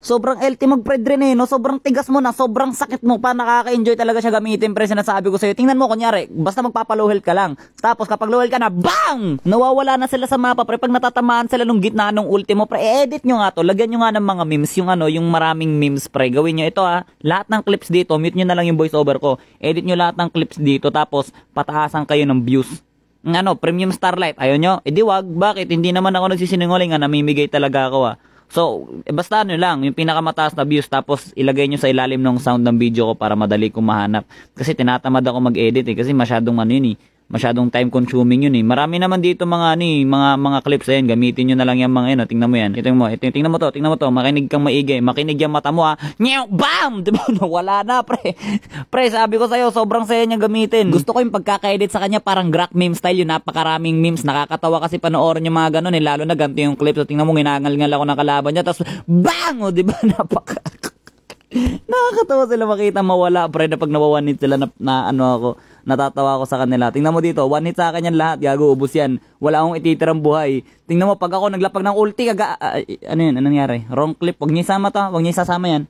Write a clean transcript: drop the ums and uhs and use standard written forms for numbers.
Sobrang LT mag-Fred rin eh, no? Sobrang tigas mo na, sobrang sakit mo pa, nakaka-enjoy talaga siya gamitin, pre, sinasabi ko sa'yo. Tingnan mo, kunyari, basta magpapa-low health ka lang. Tapos kapag low health ka na, BANG! Nawawala na sila sa mapa, pre, pag natatamaan sila nung gitna nung ultimo, pre, edit nyo nga to, lagyan nyo nga ng mga memes, yung ano, yung maraming memes, pre, gawin nyo ito ha, lahat ng clips dito, mute nyo na lang yung voice over ko, edit nyo lahat ng clips dito, tapos pataasan kayo ng views. Ano, premium starlight, ayaw nyo? Eh di wag, bakit? Hindi naman ako nagsisinungaling, namimigay talaga ako So, basta ano lang, yung pinakamataas na views, tapos ilagay nyo sa ilalim ng sound ng video ko para madali kong mahanap. Kasi tinatamad ako mag-edit kasi masyadong ano yun masyadong time consuming yun Marami naman dito mga mga clips ayan, gamitin nyo na lang yung mga tingnan mo yan. Tingnan mo to, makinig kang maigi, makinig yung mata mo Nyew, bam! Diba? Wala na, pre. Pre, sabi ko sa'yo, sobrang saya niya gamitin. Gusto ko yung pagkaka-edit sa kanya, parang Grok meme style yun, napakaraming memes, nakakatawa kasi panoorin yung mga ganun lalo na ganito yung clip. So, tingnan mo, ginangal-ngal ako ng kalaban niya, tapos bang! O, diba? Nakakatawa sila makita mawala, pre, na pag nawawan sila na ano ako, natatawa ako sa kanila. Tingnan mo dito, one hit sa akin yan lahat, gago, ubos yan. Wala akong ititirang buhay. Tingnan mo, pag ako naglapag ng ulti, ano yun, anong nangyari? Wrong clip, huwag niyo isama to, huwag niyo isasama yan.